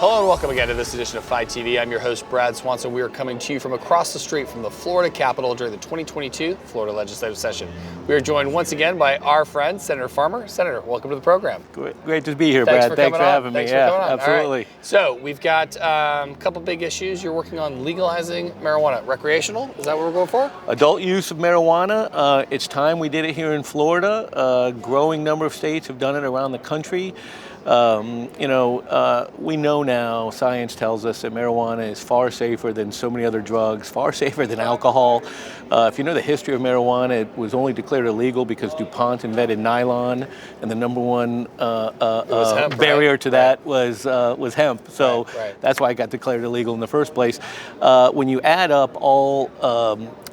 Hello and welcome again to this edition of Fi TV. I'm your host, Brad Swanson. We are coming to you from across the street from the Florida Capitol during the 2022 Florida legislative session. We are joined once again by our friend, Senator Farmer. Senator, welcome to the program. Great to be here, Brad. Thanks for having me. Thanks for coming on. Absolutely. Right. So we've got a couple big issues. You're working on legalizing marijuana. Recreational, is that what we're going for? Adult use of marijuana. It's time we did it here in Florida. A growing number of states have done it around the country. We know now, science tells us that marijuana is far safer than so many other drugs, far safer than alcohol. If you know the history of marijuana, it was only declared illegal because DuPont invented nylon, and the number one hemp, barrier right? to that was hemp. So that's why it got declared illegal in the first place. When you add up all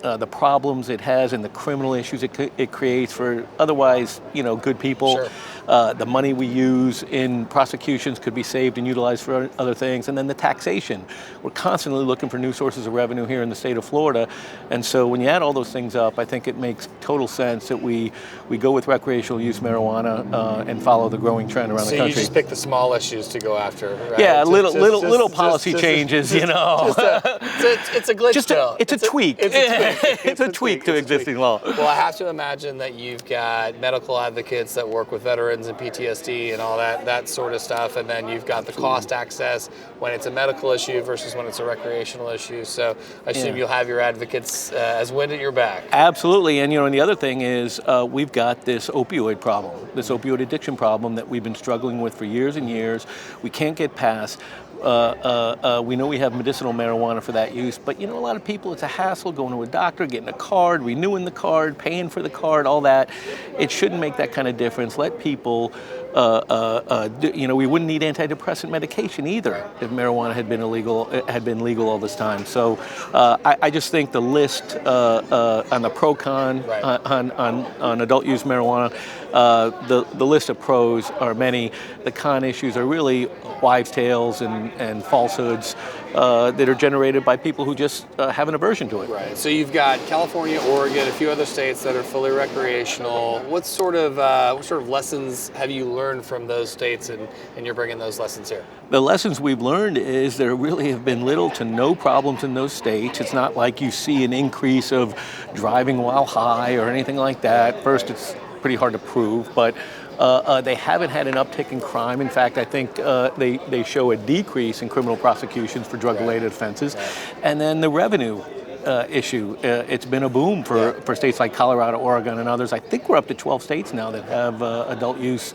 the problems it has and the criminal issues it creates for otherwise, good people. Sure. The money we use in prosecutions could be saved and utilized for other things. And then the taxation. We're constantly looking for new sources of revenue here in the state of Florida. And so when you add all those things up, I think it makes total sense that we go with recreational use marijuana and follow the growing trend around the country. So you just pick the small issues to go after, right? Yeah, little policy changes, It's a glitch bill. It's a tweak. It's a tweak to existing law. Well, I have to imagine that you've got medical advocates that work with veterans and PTSD and all that sort of stuff, and then you've got the cost access when it's a medical issue versus when it's a recreational issue. So I assume you'll have your advocates as wind at your back. Absolutely, and and the other thing is we've got this opioid problem, this opioid addiction problem that we've been struggling with for years and years. We can't get past. We know we have medicinal marijuana for that use, but a lot of people, it's a hassle going to a doctor, getting a card, renewing the card, paying for the card, all that. It shouldn't make that kind of difference. Let people, we wouldn't need antidepressant medication either if marijuana had been legal all this time. So I just think the list on the pro-con on adult use marijuana, the list of pros are many. The con issues are really wives' tales and falsehoods that are generated by people who just have an aversion to it. Right. So you've got California, Oregon, a few other states that are fully recreational. What sort of lessons have you learned from those states, and you're bringing those lessons here? The lessons we've learned is there really have been little to no problems in those states. It's not like you see an increase of driving while high or anything like that. First, it's pretty hard to prove, but they haven't had an uptick in crime. In fact, I think they show a decrease in criminal prosecutions for drug-related offenses. And then the revenue issue, it's been a boom for states like Colorado, Oregon, and others. I think we're up to 12 states now that have adult use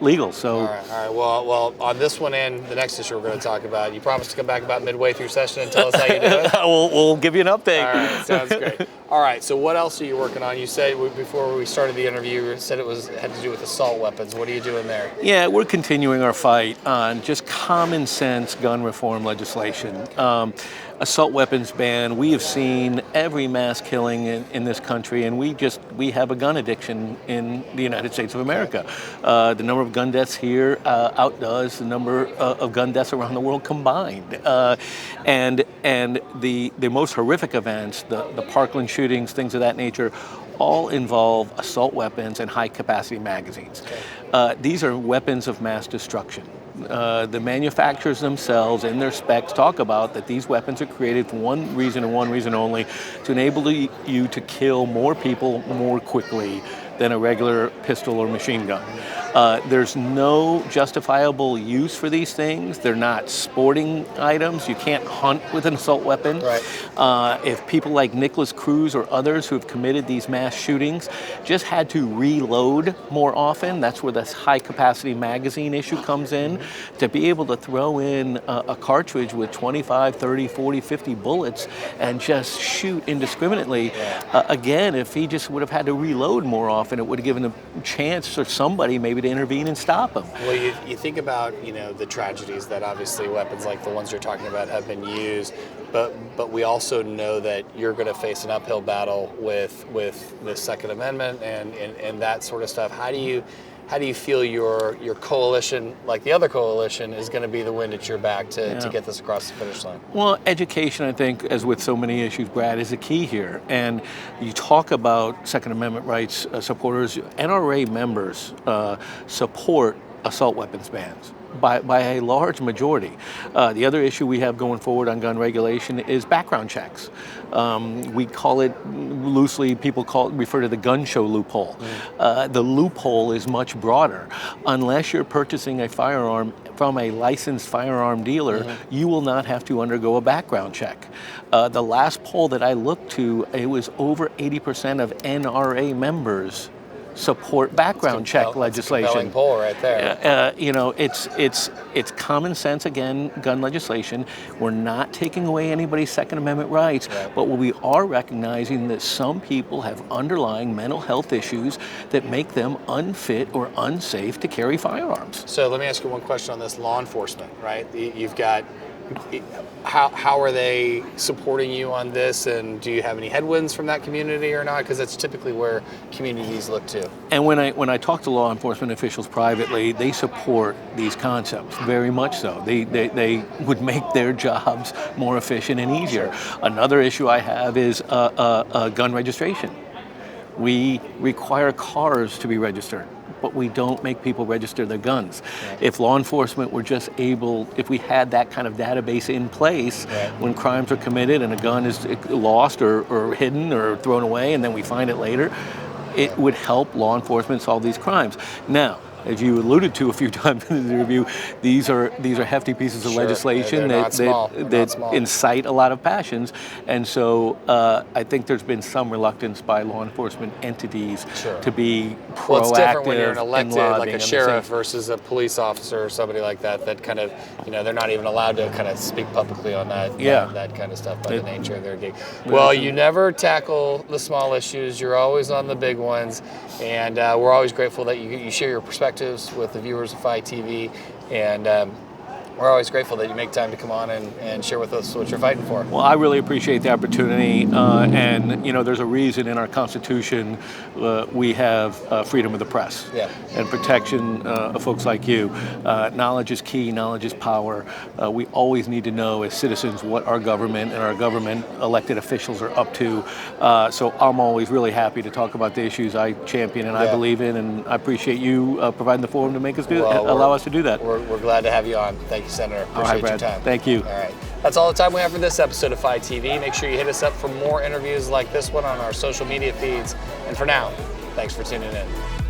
legal. So. All right. Well, on this one and the next issue we're going to talk about, you promised to come back about midway through session and tell us how you do it. We'll give you an update. All right, sounds great. All right, so what else are you working on? You said before we started the interview, you said it had to do with assault weapons. What are you doing there? Yeah, we're continuing our fight on just common sense gun reform legislation. Assault weapons ban. We have seen every mass killing in this country, and we have a gun addiction in the United States of America. The number of gun deaths here outdoes the number of gun deaths around the world combined. And the most horrific events, the Parkland shootings, things of that nature, all involve assault weapons and high-capacity magazines. These are weapons of mass destruction. The manufacturers themselves in their specs talk about that these weapons are created for one reason and one reason only, to enable you to kill more people more quickly than a regular pistol or machine gun. There's no justifiable use for these things. They're not sporting items. You can't hunt with an assault weapon. Right. If people like Nicholas Cruz or others who have committed these mass shootings just had to reload more often, that's where this high-capacity magazine issue comes in. To be able to throw in a cartridge with 25, 30, 40, 50 bullets and just shoot indiscriminately, again, if he just would have had to reload more often, it would have given a chance for somebody maybe to intervene and stop him. Well, you think about the tragedies that obviously weapons like the ones you're talking about have been used, but we also know that you're going to face an uphill battle with the Second Amendment and that sort of stuff. How do you feel your coalition, like the other coalition, is going to be the wind at your back to get this across the finish line? Well, education, I think, as with so many issues, Brad, is the key here. And you talk about Second Amendment rights supporters, NRA members support assault weapons bans by a large majority. The other issue we have going forward on gun regulation is background checks. We call it loosely, people refer to the gun show loophole. The loophole is much broader. Unless you're purchasing a firearm from a licensed firearm dealer, you will not have to undergo a background check. The last poll that I looked to, it was over 80% of NRA members support background check legislation. Compelling poll right there. You know, it's common sense, again, gun legislation. We're not taking away anybody's Second Amendment rights, but we are recognizing that some people have underlying mental health issues that make them unfit or unsafe to carry firearms. So let me ask you one question on this law enforcement, right? You've got, how are they supporting you on this, and do you have any headwinds from that community or not? Because that's typically where communities look to. And when I talk to law enforcement officials privately, they support these concepts very much so. They would make their jobs more efficient and easier. Another issue I have is gun registration. We require cars to be registered, but we don't make people register their guns. If law enforcement were just able, if we had that kind of database in place when crimes are committed and a gun is lost or hidden or thrown away and then we find it later, it would help law enforcement solve these crimes. Now, as you alluded to a few times in the review, these are hefty pieces of legislation that incite a lot of passions, and so I think there's been some reluctance by law enforcement entities to be proactive. Well, it's different when you're an elected, in like a sheriff versus a police officer or somebody like that. That kind of, you know, they're not even allowed to kind of speak publicly on that. That kind of stuff by the nature of their gig. Well, you never tackle the small issues. You're always on the big ones, and we're always grateful that you share your perspective with the viewers of FI TV, and we're always grateful that you make time to come on and share with us what you're fighting for. Well, I really appreciate the opportunity, and you know, there's a reason in our Constitution we have freedom of the press and protection of folks like you. Knowledge is key, knowledge is power. We always need to know as citizens what our government and our government elected officials are up to. So I'm always really happy to talk about the issues I champion and I believe in, and I appreciate you providing the forum to make us allow us to do that. We're glad to have you on. Thank you, Senator. Appreciate your time. Thank you. All right. That's all the time we have for this episode of FI TV. Make sure you hit us up for more interviews like this one on our social media feeds. And for now, thanks for tuning in.